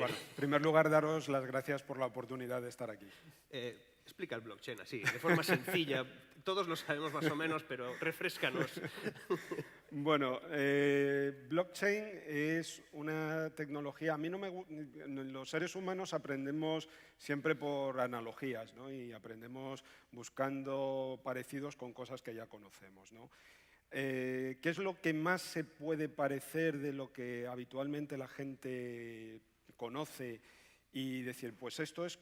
Bueno, en primer lugar, daros las gracias por la oportunidad de estar aquí. Explica el blockchain así, de forma sencilla. Todos lo sabemos más o menos, pero refréscanos. Bueno, blockchain es una tecnología. A mí no me los seres humanos aprendemos siempre por analogías, ¿no? Y aprendemos buscando parecidos con cosas que ya conocemos, ¿no? ¿Qué es lo que más se puede parecer de lo que habitualmente la gente conoce y decir, pues esto es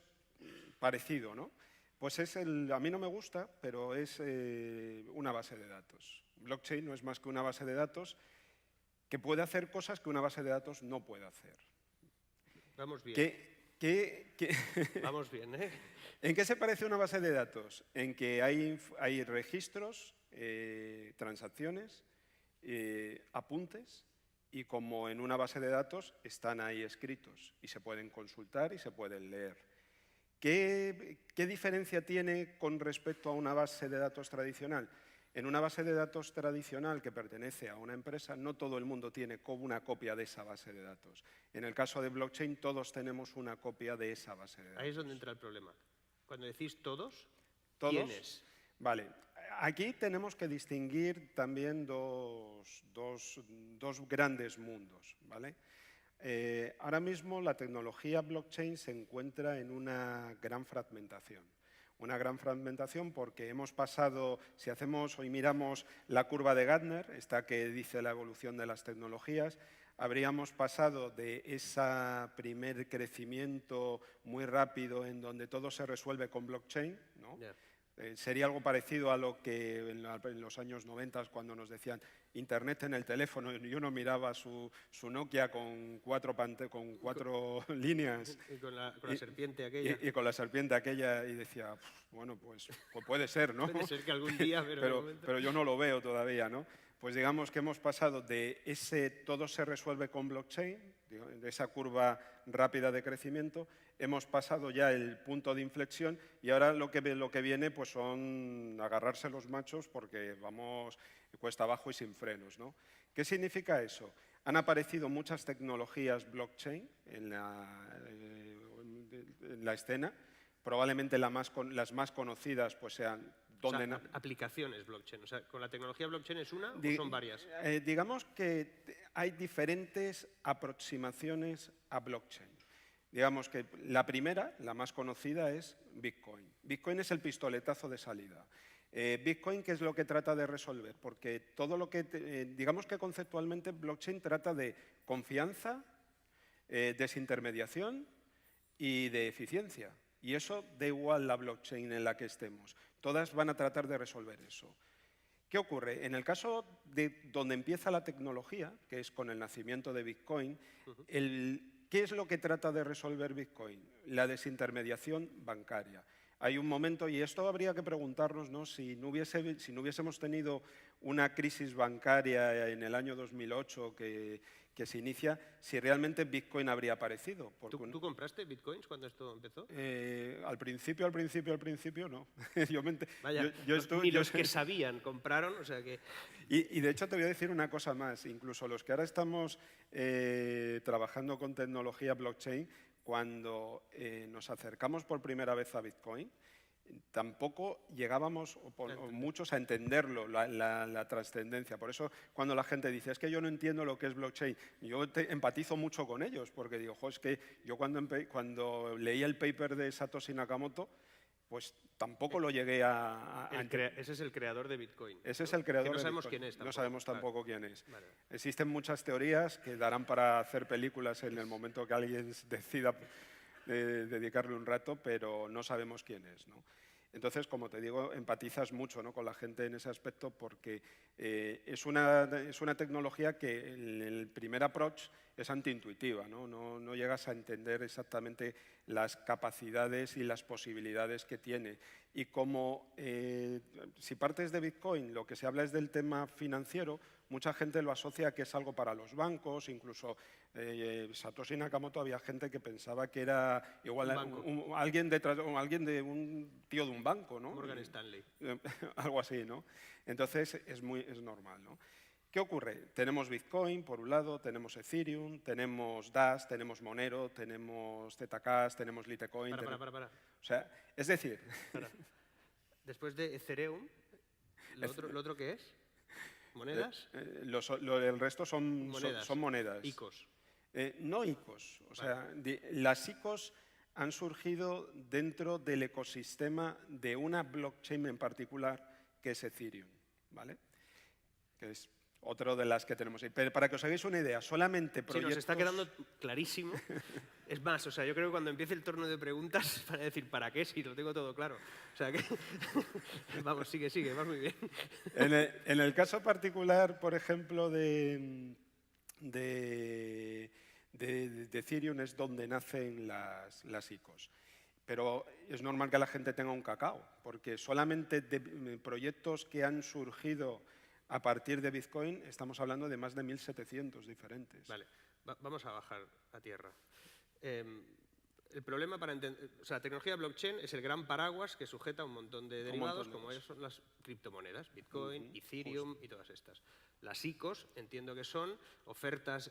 parecido, ¿no? Pues a mí no me gusta, pero es una base de datos. Blockchain no es más que una base de datos que puede hacer cosas que una base de datos no puede hacer. Vamos bien. Vamos bien, ¿eh? ¿En qué se parece una base de datos? En que hay registros, transacciones, apuntes, y como en una base de datos están ahí escritos y se pueden consultar y se pueden leer. ¿Qué diferencia tiene con respecto a una base de datos tradicional? En una base de datos tradicional que pertenece a una empresa, no todo el mundo tiene una copia de esa base de datos. En el caso de blockchain, todos tenemos una copia de esa base de datos. Ahí es donde entra el problema. Cuando decís todos, ¿todos? ¿quiénes? Vale. Aquí tenemos que distinguir también dos grandes mundos, ¿vale? Ahora mismo la tecnología blockchain se encuentra en una gran fragmentación. Una gran fragmentación porque hemos pasado, si hacemos hoy miramos la curva de Gartner, esta que dice la evolución de las tecnologías, habríamos pasado de ese primer crecimiento muy rápido en donde todo se resuelve con blockchain, ¿no? Yeah. Sería algo parecido a lo que en los años 90 cuando nos decían Internet en el teléfono y uno miraba su Nokia con cuatro líneas. Y con la serpiente aquella. Y con la serpiente aquella y decía, bueno, pues puede ser, ¿no? Puede ser que algún día, pero yo no lo veo todavía, ¿no? Pues digamos que hemos pasado de ese todo se resuelve con blockchain, de esa curva rápida de crecimiento, hemos pasado ya el punto de inflexión y ahora lo que viene pues son agarrarse los machos porque vamos cuesta abajo y sin frenos, ¿no? ¿Qué significa eso? Han aparecido muchas tecnologías blockchain en la escena, probablemente las más conocidas pues sean aplicaciones blockchain. O sea, ¿con la tecnología blockchain es una o son varias? Digamos que hay diferentes aproximaciones a blockchain. Digamos que la primera, la más conocida, es Bitcoin. Bitcoin es el pistoletazo de salida. Bitcoin, ¿qué es lo que trata de resolver? Porque todo lo que, digamos que conceptualmente blockchain trata de confianza, desintermediación y de eficiencia. Y eso da igual la blockchain en la que estemos. Todas van a tratar de resolver eso. ¿Qué ocurre? En el caso de donde empieza la tecnología, que es con el nacimiento de Bitcoin, ¿qué es lo que trata de resolver Bitcoin? La desintermediación bancaria. Hay un momento, y esto habría que preguntarnos, ¿no? Si no hubiésemos tenido una crisis bancaria en el año 2008 que se inicia, si realmente Bitcoin habría aparecido. ¿Tú compraste Bitcoins cuando esto empezó? Al principio no. Vaya, ni los que sabían compraron, o sea que... Y de hecho te voy a decir una cosa más, incluso los que ahora estamos trabajando con tecnología blockchain, cuando nos acercamos por primera vez a Bitcoin, tampoco llegábamos muchos a entenderlo, la trascendencia. Por eso cuando la gente dice, es que yo no entiendo lo que es blockchain, yo empatizo mucho con ellos, porque digo, es que yo cuando leí el paper de Satoshi Nakamoto, pues tampoco lo llegué a entender. Ese es el creador de Bitcoin. Ese es el creador de Bitcoin. No sabemos quién es tampoco. No sabemos tampoco quién es. Vale. Existen muchas teorías que darán para hacer películas en el momento que alguien decida dedicarle un rato, pero no sabemos quién es, ¿no? Entonces, como te digo, empatizas mucho, ¿no?, con la gente en ese aspecto porque es una tecnología que en el primer approach es antiintuitiva, ¿no? No llegas a entender exactamente las capacidades y las posibilidades que tiene. Y como si partes de Bitcoin, lo que se habla es del tema financiero, mucha gente lo asocia a que es algo para los bancos, incluso Satoshi Nakamoto había gente que pensaba que era igual alguien de un tío de un banco, ¿no? Morgan Stanley. Algo así, ¿no? Entonces es normal, ¿no? ¿Qué ocurre? Tenemos Bitcoin, por un lado, tenemos Ethereum, tenemos Dash, tenemos Monero, tenemos Zcash, tenemos Litecoin. Para. O sea, es decir... Para. Después de Ethereum, ¿lo otro qué es? ¿Monedas? El resto son monedas. ICOs. No ICOs. O sea, las ICOs han surgido dentro del ecosistema de una blockchain en particular, que es Ethereum, ¿vale? Que es otro de las que tenemos ahí. Pero para que os hagáis una idea, solamente proyectos... Sí, nos está quedando clarísimo. Es más, o sea, yo creo que cuando empiece el turno de preguntas van a decir ¿para qué? Si lo tengo todo claro. O sea que... Vamos, sigue, vas muy bien. En el caso particular, por ejemplo, de Ethereum es donde nacen las ICOs. Pero es normal que la gente tenga un cacao, porque solamente de proyectos que han surgido a partir de Bitcoin estamos hablando de más de 1.700 diferentes. Vale, vamos a bajar a tierra. El problema para entender... O sea, la tecnología blockchain es el gran paraguas que sujeta un montón de derivados, como son las criptomonedas, Bitcoin, Ethereum y todas estas. Las ICOs, entiendo que son ofertas,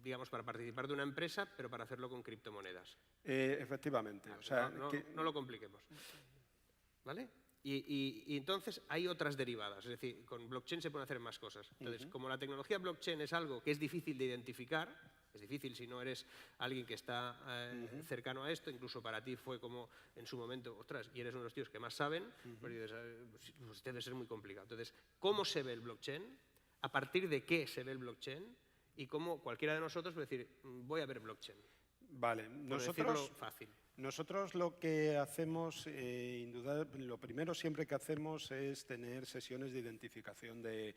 digamos, para participar de una empresa, pero para hacerlo con criptomonedas. Efectivamente. O sea, no lo compliquemos. ¿Vale? Y entonces hay otras derivadas, es decir, con blockchain se pueden hacer más cosas. Entonces, como la tecnología blockchain es algo que es difícil de identificar, es difícil si no eres alguien que está cercano a esto, incluso para ti fue como en su momento, ostras, y eres uno de los tíos que más saben, pues debe ser muy complicado. Entonces, ¿cómo se ve el blockchain? ¿A partir de qué se ve el blockchain? Y cómo cualquiera de nosotros puede decir, voy a ver blockchain. Vale, nosotros lo que hacemos, lo primero siempre que hacemos es tener sesiones de identificación de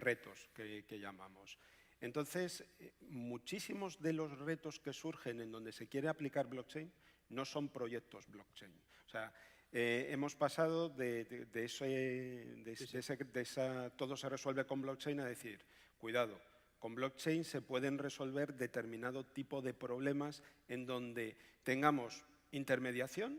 retos que llamamos. Entonces, muchísimos de los retos que surgen en donde se quiere aplicar blockchain no son proyectos blockchain. O sea, hemos pasado de esa todo se resuelve con blockchain a decir, cuidado, con blockchain se pueden resolver determinado tipo de problemas en donde tengamos intermediación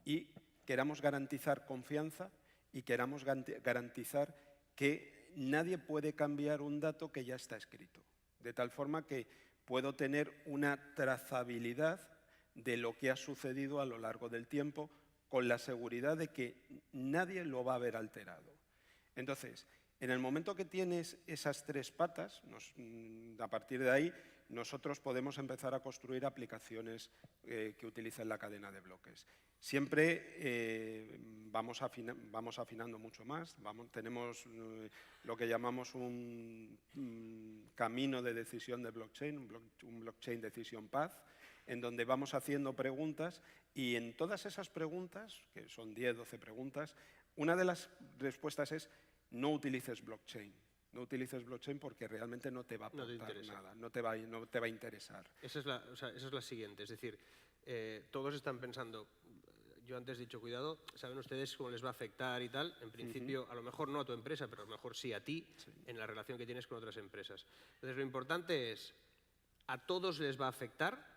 y queramos garantizar confianza y queramos garantizar que nadie puede cambiar un dato que ya está escrito. De tal forma que puedo tener una trazabilidad de lo que ha sucedido a lo largo del tiempo con la seguridad de que nadie lo va a ver alterado. Entonces, en el momento que tienes esas tres patas, a partir de ahí, nosotros podemos empezar a construir aplicaciones que utilicen la cadena de bloques. Siempre vamos afinando mucho más. Tenemos lo que llamamos un camino de decisión de blockchain, un blockchain decision path, en donde vamos haciendo preguntas y en todas esas preguntas, que son 10, 12 preguntas, una de las respuestas es no utilices blockchain. No utilices blockchain porque realmente no te va a aportar nada, no te va a interesar. Esa es la siguiente, es decir, todos están pensando, yo antes he dicho, cuidado, ¿saben ustedes cómo les va a afectar y tal? En principio, a lo mejor no a tu empresa, pero a lo mejor sí a ti, en la relación que tienes con otras empresas. Entonces, lo importante es, a todos les va a afectar,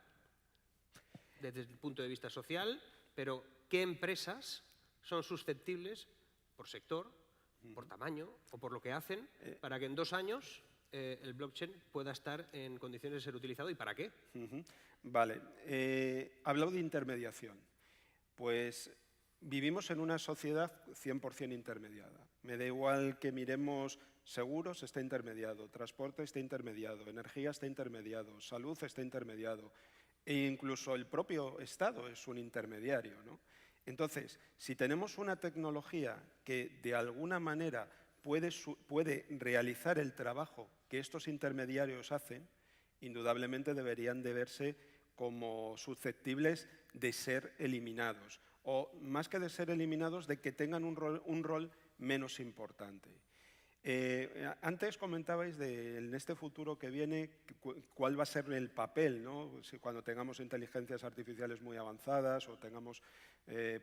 desde el punto de vista social, pero ¿qué empresas son susceptibles por sector, por tamaño o por lo que hacen, para que en 2 años el blockchain pueda estar en condiciones de ser utilizado y para qué? Vale. Hablado de intermediación. Pues vivimos en una sociedad 100% intermediada. Me da igual que miremos seguros, está intermediado, transporte está intermediado, energía está intermediado, salud está intermediado e incluso el propio Estado es un intermediario, ¿no? Entonces, si tenemos una tecnología que de alguna manera puede realizar el trabajo que estos intermediarios hacen, indudablemente deberían de verse como susceptibles de ser eliminados, o más que de ser eliminados, de que tengan un rol menos importante. Antes comentabais en este futuro que viene cuál va a ser el papel, ¿no? Cuando tengamos inteligencias artificiales muy avanzadas o tengamos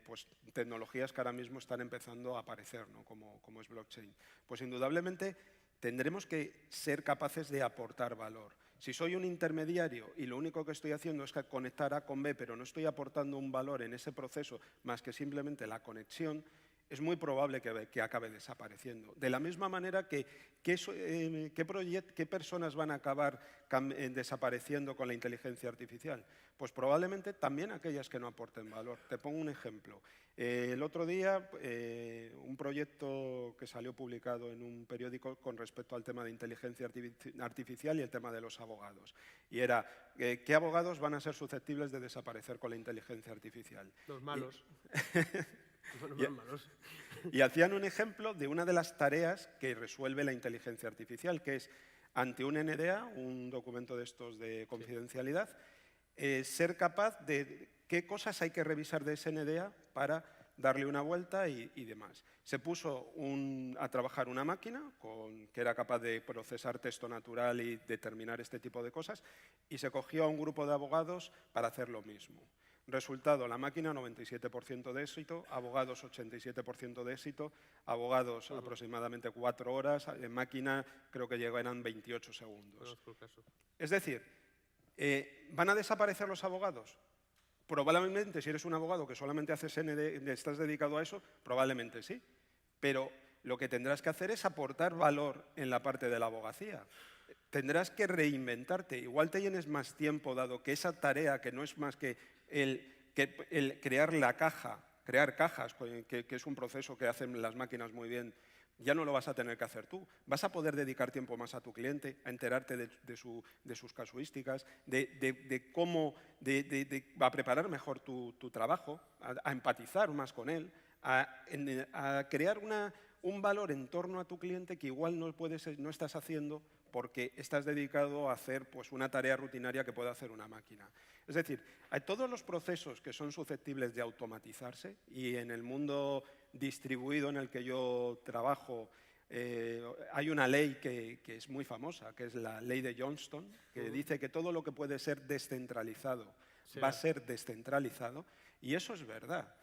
pues, tecnologías que ahora mismo están empezando a aparecer, ¿no? como es blockchain. Pues indudablemente tendremos que ser capaces de aportar valor. Si soy un intermediario y lo único que estoy haciendo es conectar A con B, pero no estoy aportando un valor en ese proceso más que simplemente la conexión, es muy probable que acabe desapareciendo. De la misma manera ¿qué personas van a acabar desapareciendo con la inteligencia artificial? Pues probablemente también aquellas que no aporten valor. Te pongo un ejemplo. El otro día, un proyecto que salió publicado en un periódico con respecto al tema de inteligencia artificial y el tema de los abogados. Y era, ¿qué abogados van a ser susceptibles de desaparecer con la inteligencia artificial? Los malos. Y hacían un ejemplo de una de las tareas que resuelve la inteligencia artificial, que es, ante un NDA, un documento de estos de confidencialidad, ser capaz de qué cosas hay que revisar de ese NDA para darle una vuelta y demás. Se puso a trabajar una máquina que era capaz de procesar texto natural y determinar este tipo de cosas, y se cogió a un grupo de abogados para hacer lo mismo. Resultado, la máquina 97% de éxito, abogados 87% de éxito, abogados aproximadamente 4 horas, en máquina creo que llegarán 28 segundos. Es decir, ¿van a desaparecer los abogados? Probablemente, si eres un abogado que solamente haces estás dedicado a eso, probablemente sí. Pero lo que tendrás que hacer es aportar valor en la parte de la abogacía. Tendrás que reinventarte. Igual te tienes más tiempo, dado que esa tarea, que no es más que el crear la caja, crear cajas, que es un proceso que hacen las máquinas muy bien, ya no lo vas a tener que hacer tú. Vas a poder dedicar tiempo más a tu cliente, a enterarte de sus casuísticas, a preparar mejor tu trabajo, a empatizar más con él, a crear un valor en torno a tu cliente que igual no estás haciendo porque estás dedicado a hacer pues, una tarea rutinaria que puede hacer una máquina. Es decir, hay todos los procesos que son susceptibles de automatizarse, y en el mundo distribuido en el que yo trabajo hay una ley que es muy famosa, que es la ley de Johnston, que dice que todo lo que puede ser descentralizado va a ser descentralizado, y eso es verdad.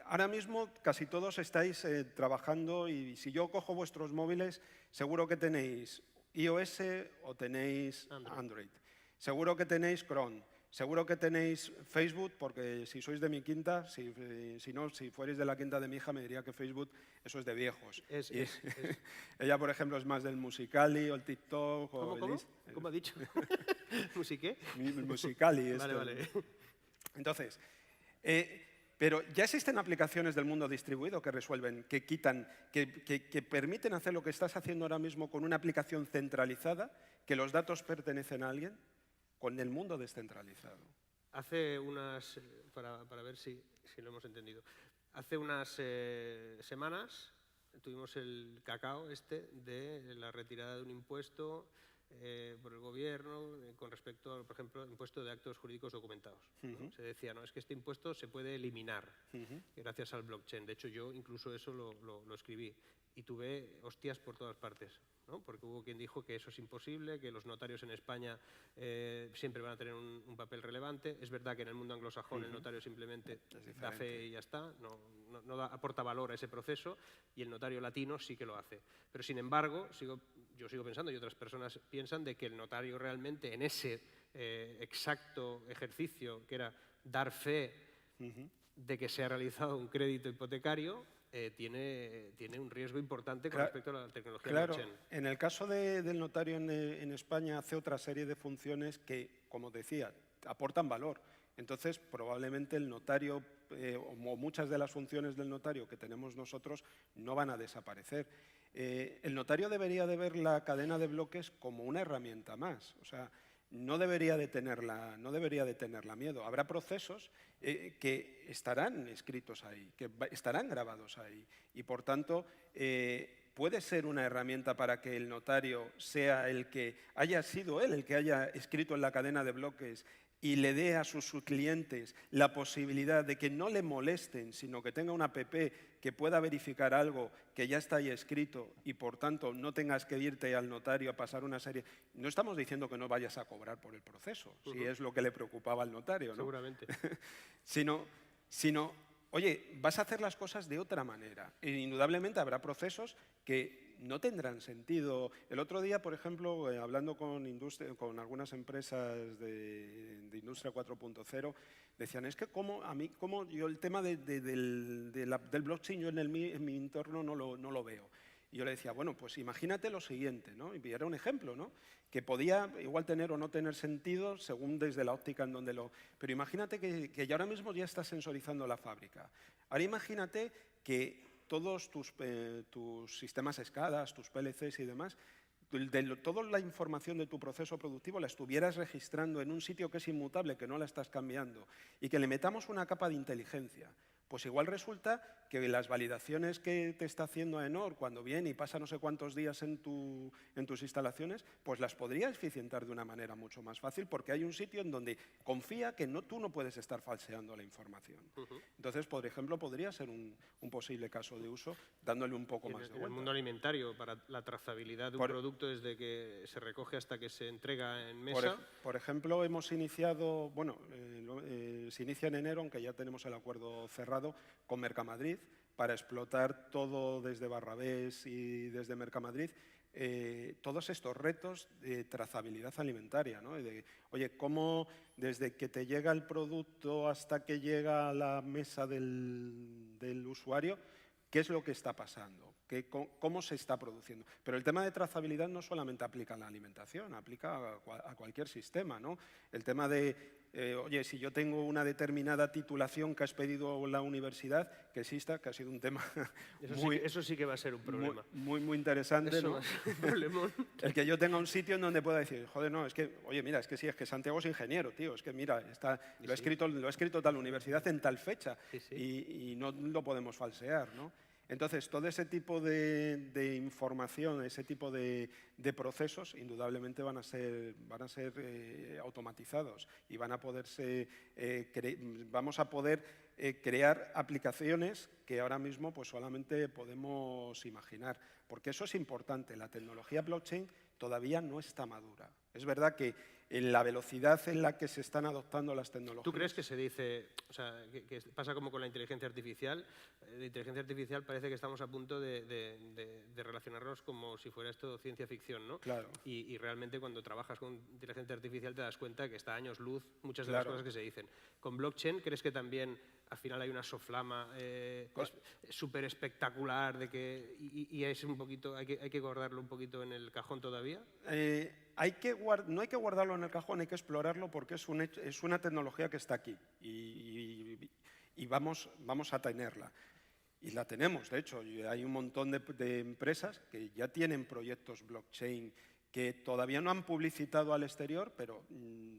Ahora mismo casi todos estáis trabajando, y si yo cojo vuestros móviles, seguro que tenéis iOS o tenéis Android. Seguro que tenéis Chrome. Seguro que tenéis Facebook, porque si sois de mi quinta, si fuerais de la quinta de mi hija, me diría que Facebook, eso es de viejos. Ella, por ejemplo, es más del Musical.ly o el TikTok. ¿Cómo ha dicho? ¿Musiqué? Musical.ly. Vale. Entonces, pero ya existen aplicaciones del mundo distribuido que resuelven, que quitan, que permiten hacer lo que estás haciendo ahora mismo con una aplicación centralizada, que los datos pertenecen a alguien, con el mundo descentralizado. Hace unas, para ver si lo hemos entendido, hace unas semanas tuvimos el cacao de la retirada de un impuesto por el gobierno con respecto, por ejemplo, al impuesto de actos jurídicos documentados. ¿No? Se decía, no, es que este impuesto se puede eliminar gracias al blockchain. De hecho, yo incluso eso lo escribí y tuve hostias por todas partes, ¿no? Porque hubo quien dijo que eso es imposible, que los notarios en España siempre van a tener un papel relevante. Es verdad que en el mundo anglosajón el notario simplemente da fe y ya está, no aporta valor a ese proceso, y el notario latino sí que lo hace. Pero sin embargo, yo sigo pensando, y otras personas piensan, de que el notario realmente en ese exacto ejercicio, que era dar fe de que se ha realizado un crédito hipotecario, tiene un riesgo importante con respecto a la tecnología blockchain. En el caso del notario en España hace otra serie de funciones que, como decía, aportan valor. Entonces, probablemente el notario, o muchas de las funciones del notario que tenemos nosotros, no van a desaparecer. El notario debería de ver la cadena de bloques como una herramienta más. O sea, no debería de tenerla miedo. Habrá procesos que estarán escritos ahí, que estarán grabados ahí, y por tanto puede ser una herramienta para que el notario sea el que haya sido él el que haya escrito en la cadena de bloques y le dé a sus clientes la posibilidad de que no le molesten, sino que tenga una app que pueda verificar algo que ya está ahí escrito, y por tanto no tengas que irte al notario a pasar una serie. No estamos diciendo que no vayas a cobrar por el proceso, si es lo que le preocupaba al notario, ¿no? Seguramente. sino oye, vas a hacer las cosas de otra manera. E indudablemente habrá procesos que no tendrán sentido. El otro día, por ejemplo, hablando con algunas empresas de Industria 4.0, decían, es que como yo el tema del blockchain yo en mi entorno no lo veo. Y yo le decía, bueno, pues imagínate lo siguiente, ¿no? Y era un ejemplo, ¿no? Que podía igual tener o no tener sentido según desde la óptica en donde lo... Pero imagínate que ya ahora mismo ya estás sensorizando la fábrica. Ahora imagínate que todos tus sistemas SCADA, tus PLCs y demás, toda la información de tu proceso productivo la estuvieras registrando en un sitio que es inmutable, que no la estás cambiando, y que le metamos una capa de inteligencia. Pues igual resulta que las validaciones que te está haciendo AENOR cuando viene y pasa no sé cuántos días en tus instalaciones, pues las podría eficientar de una manera mucho más fácil porque hay un sitio en donde confía que tú no puedes estar falseando la información. Entonces, por ejemplo, podría ser un posible caso de uso dándole un poco más de vuelta. En el mundo alimentario, para la trazabilidad de un producto desde que se recoge hasta que se entrega en mesa. Por ejemplo, hemos iniciado, bueno, se inicia en enero, aunque ya tenemos el acuerdo cerrado, con Mercamadrid para explotar todo desde Barrabés y desde Mercamadrid, todos estos retos de trazabilidad alimentaria, ¿no? Oye, ¿cómo desde que te llega el producto hasta que llega a la mesa del usuario, qué es lo que está pasando? ¿Cómo se está produciendo? Pero el tema de trazabilidad no solamente aplica a la alimentación, aplica a cualquier sistema, ¿no? El tema de, oye, si yo tengo una determinada titulación que has pedido la universidad, que exista, que ha sido un tema eso sí que va a ser un problema. Muy interesante, eso ¿no? Va a ser un problemón. El que yo tenga un sitio en donde pueda decir, joder, no, es que, oye, mira, es que sí, es que Santiago es ingeniero, tío, es que mira, lo ha escrito tal universidad en tal fecha y no lo podemos falsear, ¿no? Entonces, todo ese tipo de información, ese tipo de procesos, indudablemente van a ser automatizados y vamos a poder crear aplicaciones que ahora mismo pues, solamente podemos imaginar. Porque eso es importante, la tecnología blockchain todavía no está madura. Es verdad que en la velocidad en la que se están adoptando las tecnologías... ¿Tú crees que se dice, o sea, que pasa como con la inteligencia artificial? La inteligencia artificial parece que estamos a punto de relacionarnos como si fuera esto ciencia ficción, ¿no? Claro. Y realmente cuando trabajas con inteligencia artificial te das cuenta que está a años luz muchas de las cosas que se dicen. ¿Con blockchain crees que también al final hay una soflama súper espectacular de que y es un poquito, hay que guardarlo un poquito en el cajón todavía? No hay que guardarlo en el cajón, hay que explorarlo porque es una tecnología que está aquí y vamos a tenerla. Y la tenemos, de hecho, hay un montón de empresas que ya tienen proyectos blockchain que todavía no han publicitado al exterior, pero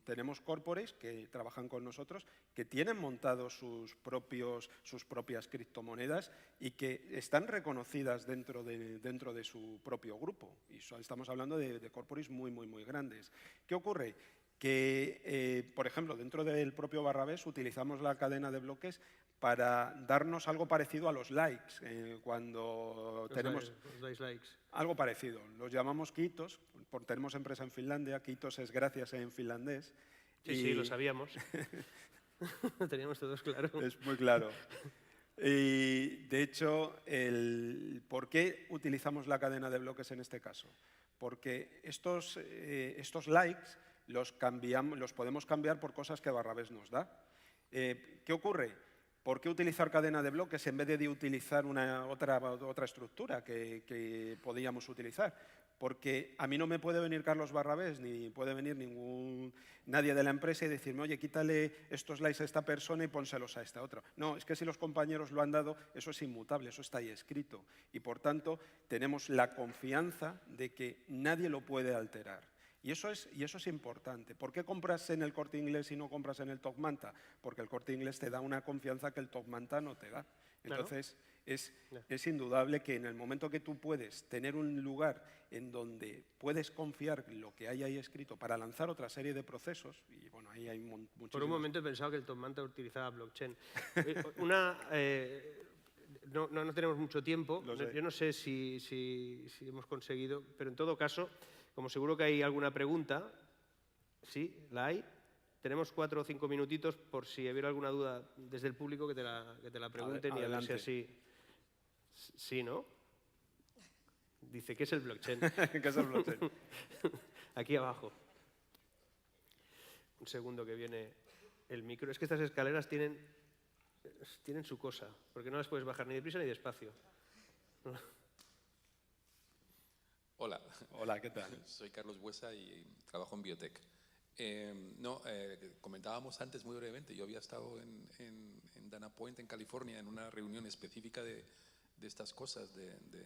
tenemos corporates que trabajan con nosotros, que tienen montados sus propias criptomonedas y que están reconocidas dentro de su propio grupo. Y estamos hablando de corporates muy grandes. ¿Qué ocurre? Que, por ejemplo, dentro del propio Barrabés utilizamos la cadena de bloques para darnos algo parecido a los likes. Cuando tenemos likes. Algo parecido. Los llamamos Kiitos, tenemos empresa en Finlandia. Kiitos es gracias en finlandés. Sí, lo sabíamos. Lo teníamos todos claro. Es muy claro. Y, de hecho, ¿por qué utilizamos la cadena de bloques en este caso? Porque estos likes los podemos cambiar por cosas que Barrabés nos da. ¿Qué ocurre? ¿Por qué utilizar cadena de bloques en vez de utilizar otra estructura que podíamos utilizar? Porque a mí no me puede venir Carlos Barrabés ni puede venir nadie de la empresa y decirme, oye, quítale estos likes a esta persona y pónselos a esta otra. No, es que si los compañeros lo han dado, eso es inmutable, eso está ahí escrito. Y, por tanto, tenemos la confianza de que nadie lo puede alterar. Y eso es importante. ¿Por qué compras en el Corte Inglés y no compras en el Top Manta? Porque el Corte Inglés te da una confianza que el Top Manta no te da. Entonces, es indudable que en el momento que tú puedes tener un lugar en donde puedes confiar lo que hay ahí escrito para lanzar otra serie de procesos, y bueno, ahí hay muchísimos... Por un momento he pensado que el Top Manta utilizaba blockchain. No tenemos mucho tiempo. Yo no sé si hemos conseguido, pero en todo caso... Como seguro que hay alguna pregunta, sí, la hay, Tenemos 4 o 5 minutitos por si hubiera alguna duda desde el público que te la pregunten y a ver si así... Sí, ¿no? Dice, ¿qué es el blockchain? ¿Qué es el blockchain? Aquí abajo. Un segundo que viene el micro. Es que estas escaleras tienen su cosa, porque no las puedes bajar ni deprisa ni despacio. Hola. Hola, ¿qué tal? Soy Carlos Buesa y trabajo en Biotech. Comentábamos antes muy brevemente, yo había estado en Dana Point, en California, en una reunión específica de estas cosas, de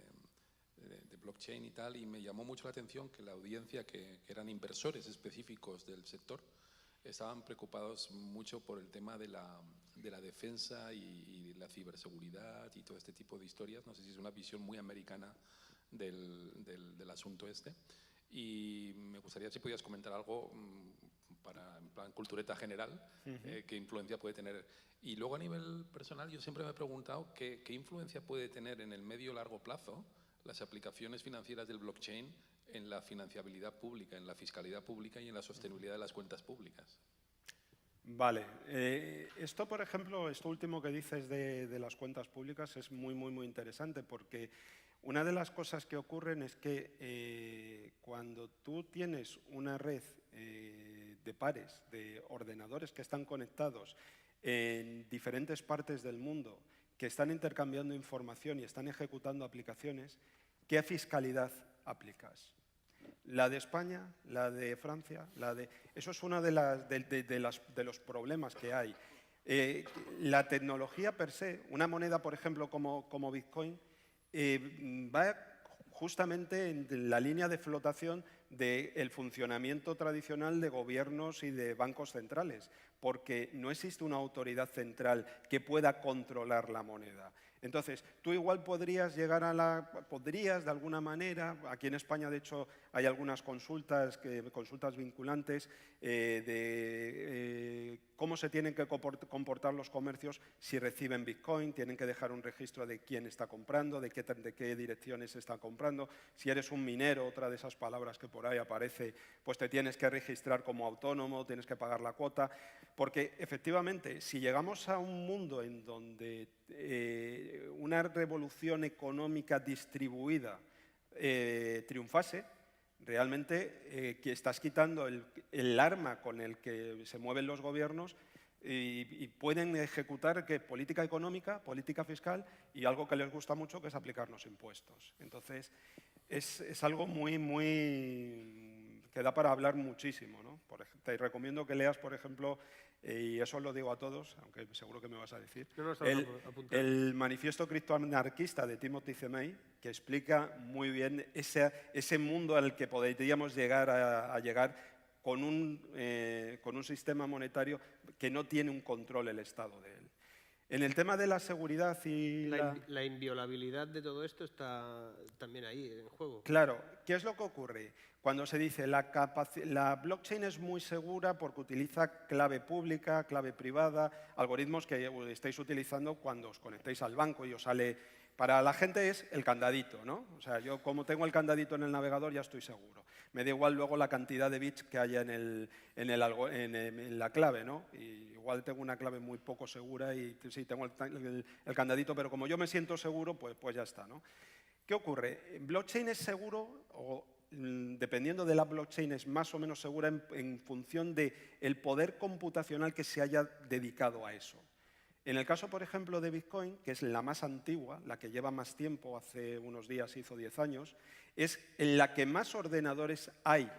blockchain y tal, y me llamó mucho la atención que la audiencia, que eran inversores específicos del sector, estaban preocupados mucho por el tema de la defensa y la ciberseguridad y todo este tipo de historias. No sé si es una visión muy americana del asunto este. Y me gustaría si podías comentar algo en plan cultureta general, qué influencia puede tener. Y luego a nivel personal yo siempre me he preguntado qué influencia puede tener en el medio largo plazo las aplicaciones financieras del blockchain en la financiabilidad pública, en la fiscalidad pública y en la sostenibilidad de las cuentas públicas. Vale. Esto, por ejemplo, esto último que dices de las cuentas públicas es muy, muy, muy interesante porque una de las cosas que ocurren es que cuando tú tienes una red de pares, de ordenadores que están conectados en diferentes partes del mundo, que están intercambiando información y están ejecutando aplicaciones, ¿qué fiscalidad aplicas? ¿La de España? ¿La de Francia? Eso es uno de los problemas que hay. La tecnología per se, una moneda, por ejemplo, como Bitcoin, va justamente en la línea de flotación del funcionamiento tradicional de gobiernos y de bancos centrales, porque no existe una autoridad central que pueda controlar la moneda. Entonces, tú igual podrías llegar podrías de alguna manera, aquí en España de hecho hay algunas consultas vinculantes de cómo se tienen que comportar los comercios si reciben Bitcoin, tienen que dejar un registro de quién está comprando, de qué direcciones se está comprando. Si eres un minero, otra de esas palabras que por ahí aparece, pues te tienes que registrar como autónomo, tienes que pagar la cuota, porque efectivamente si llegamos a un mundo en donde una revolución económica distribuida triunfase, realmente que estás quitando el arma con el que se mueven los gobiernos y pueden ejecutar política económica, política fiscal y algo que les gusta mucho, que es aplicarnos impuestos. Entonces, es algo muy que da para hablar muchísimo, ¿no? Te recomiendo que leas, por ejemplo, y eso lo digo a todos, aunque seguro que me vas a decir, el manifiesto criptoanarquista de Timothy Zemey, que explica muy bien ese mundo al que podríamos llegar a llegar con un sistema monetario que no tiene un control el Estado de él. En el tema de la seguridad y la inviolabilidad de todo esto está también ahí en juego. Claro. ¿Qué es lo que ocurre? Cuando se dice la blockchain es muy segura porque utiliza clave pública, clave privada, algoritmos que estáis utilizando cuando os conectáis al banco y os sale... Para la gente es el candadito, ¿no? O sea, yo como tengo el candadito en el navegador ya estoy seguro. Me da igual luego la cantidad de bits que haya en la clave, ¿no? Y igual tengo una clave muy poco segura y sí, tengo el candadito, pero como yo me siento seguro, pues ya está, ¿no? ¿Qué ocurre? ¿Blockchain es seguro o dependiendo de la blockchain es más o menos segura en función del poder computacional que se haya dedicado a eso? En el caso, por ejemplo, de Bitcoin, que es la más antigua, la que lleva más tiempo, hace unos días hizo 10 años, es en la que más ordenadores hay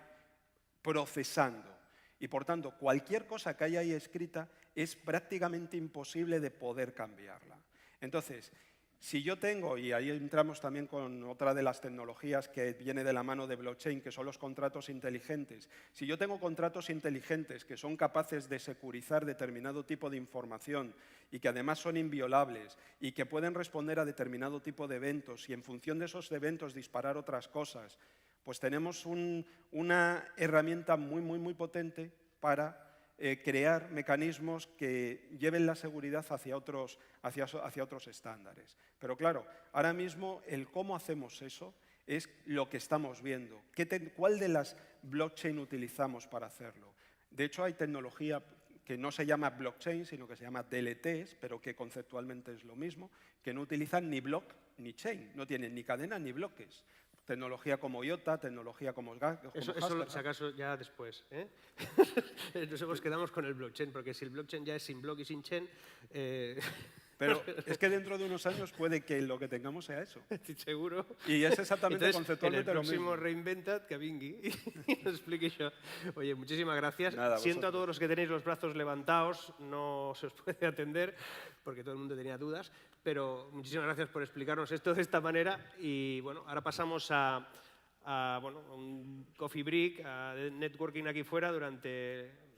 procesando. Y, por tanto, cualquier cosa que haya ahí escrita es prácticamente imposible de poder cambiarla. Entonces, si yo tengo, y ahí entramos también con otra de las tecnologías que viene de la mano de blockchain, que son los contratos inteligentes. Si yo tengo contratos inteligentes que son capaces de securizar determinado tipo de información y que además son inviolables y que pueden responder a determinado tipo de eventos y en función de esos eventos disparar otras cosas, pues tenemos una herramienta muy, muy, muy potente para crear mecanismos que lleven la seguridad hacia otros estándares. Pero claro, ahora mismo el cómo hacemos eso es lo que estamos viendo. ¿Cuál de las blockchain utilizamos para hacerlo? De hecho, hay tecnología que no se llama blockchain, sino que se llama DLTs, pero que conceptualmente es lo mismo, que no utilizan ni block ni chain, no tienen ni cadena ni bloques. Tecnología como IOTA, tecnología como Eso si acaso ya después. Nos quedamos con el blockchain, porque si el blockchain ya es sin block y sin chain... Pero es que dentro de unos años puede que lo que tengamos sea eso. Seguro. Y es exactamente entonces, conceptualmente lo mismo. En el próximo Reinventat, que vingui y nos explique eso. Oye, muchísimas gracias. Nada, siento a todos los que tenéis los brazos levantados, no se os puede atender, porque todo el mundo tenía dudas, pero muchísimas gracias por explicarnos esto de esta manera. Y bueno, ahora pasamos a un coffee break, a networking aquí fuera durante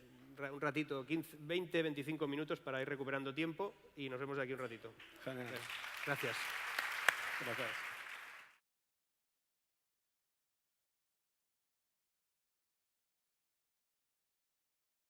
un ratito, 20, 25 minutos para ir recuperando tiempo y nos vemos de aquí un ratito. Genial. Gracias. Gracias.